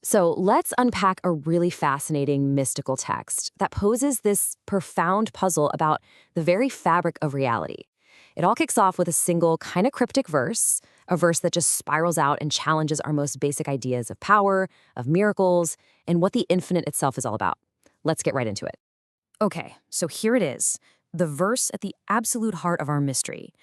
So let's unpack a really fascinating mystical text that poses this profound puzzle about the very fabric of reality. It all kicks off with a single, kind of cryptic verse, a verse that just spirals out and challenges our most basic ideas of power, of miracles, and what the infinite itself is all about. Let's get right into it. Okay, so here it is, the verse at the absolute heart of our mystery.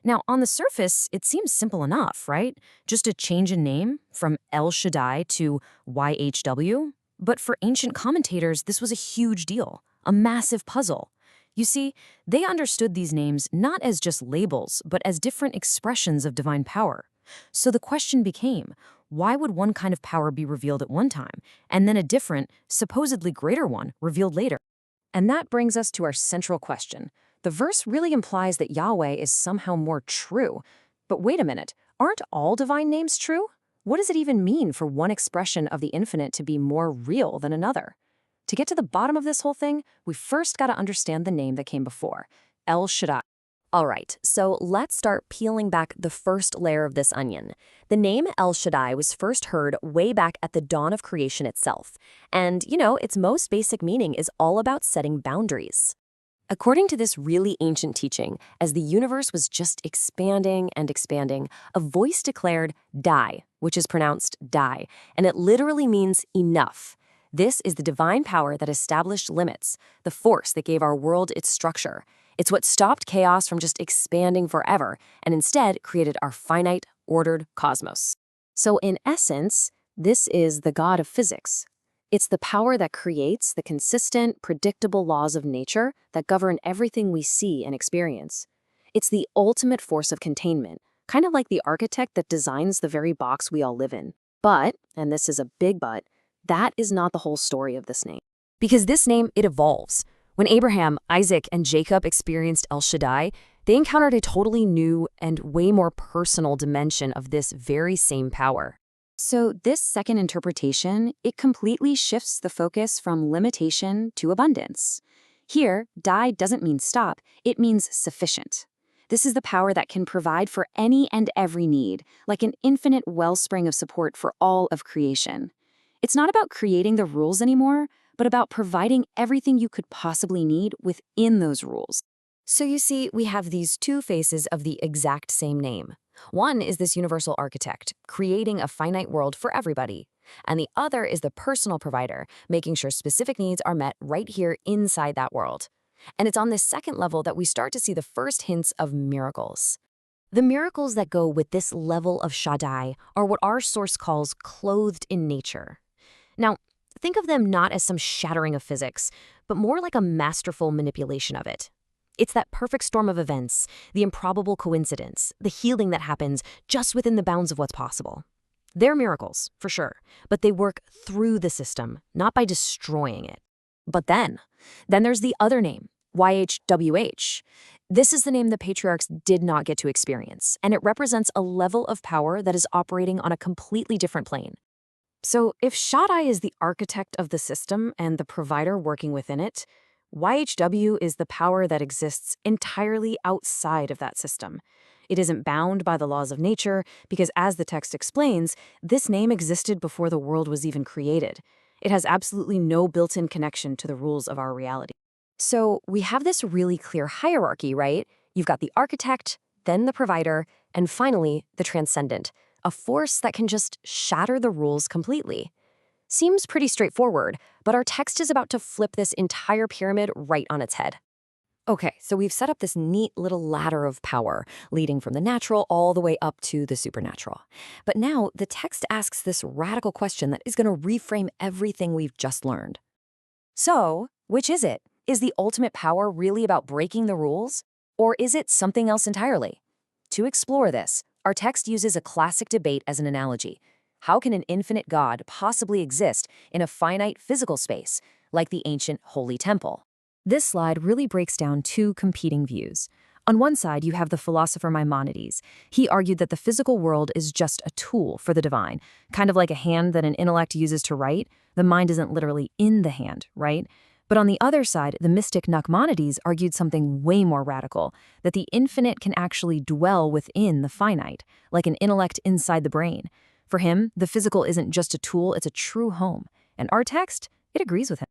Now, on the surface, it seems simple enough, right? Just a change in name from El Shaddai to YHW. But for ancient commentators, this was a huge deal, a massive puzzle. You see, they understood these names not as just labels, but as different expressions of divine power. So the question became, why would one kind of power be revealed at one time, and then a different, supposedly greater one revealed later? And that brings us to our central question. The verse really implies that Yahweh is somehow more true. But wait a minute, aren't all divine names true? What does it even mean for one expression of the infinite to be more real than another? To get to the bottom of this whole thing, we first got to understand the name that came before, El Shaddai. All right, so let's start peeling back the first layer of this onion. The name El Shaddai was first heard way back at the dawn of creation itself. And, its most basic meaning is all about setting boundaries. According to this really ancient teaching, as the universe was just expanding and expanding, a voice declared die, which is pronounced die, and it literally means enough. This is the divine power that established limits, the force that gave our world its structure. It's what stopped chaos from just expanding forever and instead created our finite, ordered cosmos. So in essence, this is the God of physics. It's the power that creates the consistent, predictable laws of nature that govern everything we see and experience. It's the ultimate force of containment, kind of like the architect that designs the very box we all live in. But, and this is a big but, that is not the whole story of this name. Because this name, it evolves. When Abraham, Isaac, and Jacob experienced El Shaddai, they encountered a totally new and way more personal dimension of this very same power. So this second interpretation, it completely shifts the focus from limitation to abundance. Here, die doesn't mean stop, it means sufficient. This is the power that can provide for any and every need, like an infinite wellspring of support for all of creation. It's not about creating the rules anymore, but about providing everything you could possibly need within those rules. So you see, we have these two faces of the exact same name. One is this universal architect, creating a finite world for everybody. And the other is the personal provider, making sure specific needs are met right here inside that world. And it's on this second level that we start to see the first hints of miracles. The miracles that go with this level of Shaddai are what our source calls clothed in nature. Now, think of them not as some shattering of physics, but more like a masterful manipulation of it. It's that perfect storm of events, the improbable coincidence, the healing that happens just within the bounds of what's possible. They're miracles, for sure, but they work through the system, not by destroying it. But then there's the other name, YHWH. This is the name the patriarchs did not get to experience, and it represents a level of power that is operating on a completely different plane. So if Shaddai is the architect of the system and the provider working within it, YHW is the power that exists entirely outside of that system. It isn't bound by the laws of nature because, as the text explains, this name existed before the world was even created. It has absolutely no built-in connection to the rules of our reality. So we have this really clear hierarchy, right? You've got the architect, then the provider, and finally, the transcendent, a force that can just shatter the rules completely. Seems pretty straightforward, but our text is about to flip this entire pyramid right on its head. Okay, so we've set up this neat little ladder of power, leading from the natural all the way up to the supernatural. But now the text asks this radical question that is going to reframe everything we've just learned. So, which is it? Is the ultimate power really about breaking the rules? Or is it something else entirely? To explore this, our text uses a classic debate as an analogy. How can an infinite God possibly exist in a finite physical space, like the ancient Holy Temple? This slide really breaks down two competing views. On one side, you have the philosopher Maimonides. He argued that the physical world is just a tool for the divine, kind of like a hand that an intellect uses to write. The mind isn't literally in the hand, right? But on the other side, the mystic Nachmanides argued something way more radical, that the infinite can actually dwell within the finite, like an intellect inside the brain. For him, the physical isn't just a tool, it's a true home. And our text, it agrees with him.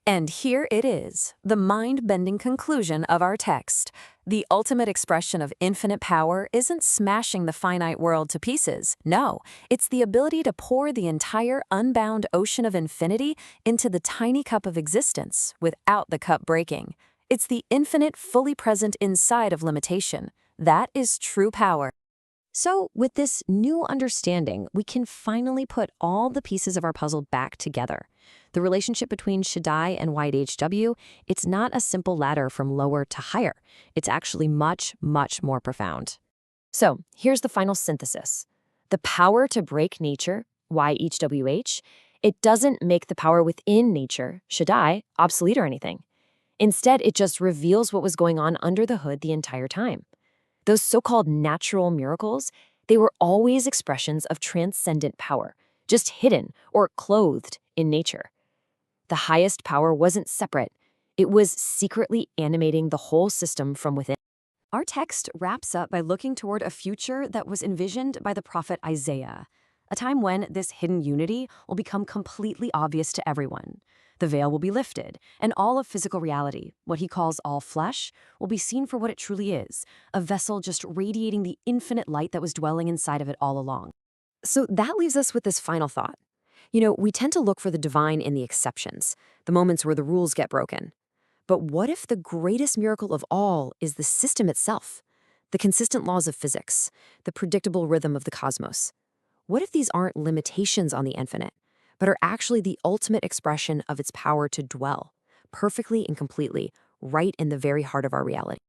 And here it is, the mind-bending conclusion of our text. The ultimate expression of infinite power isn't smashing the finite world to pieces. No, it's the ability to pour the entire unbound ocean of infinity into the tiny cup of existence without the cup breaking. It's the infinite fully present inside of limitation. That is true power. So, with this new understanding, we can finally put all the pieces of our puzzle back together. The relationship between Shaddai and YHWH, it's not a simple ladder from lower to higher. It's actually much, much more profound. So, here's the final synthesis. The power to break nature, YHWH, it doesn't make the power within nature, Shaddai, obsolete or anything. Instead, it just reveals what was going on under the hood the entire time. Those so-called natural miracles, they were always expressions of transcendent power, just hidden or clothed in nature. The highest power wasn't separate. It was secretly animating the whole system from within. Our text wraps up by looking toward a future that was envisioned by the prophet Isaiah, a time when this hidden unity will become completely obvious to everyone. The veil will be lifted, and all of physical reality, what he calls all flesh, will be seen for what it truly is, a vessel just radiating the infinite light that was dwelling inside of it all along. So that leaves us with this final thought. We tend to look for the divine in the exceptions, the moments where the rules get broken. But what if the greatest miracle of all is the system itself? The consistent laws of physics, the predictable rhythm of the cosmos. What if these aren't limitations on the infinite, but are actually the ultimate expression of its power to dwell, perfectly and completely, right in the very heart of our reality?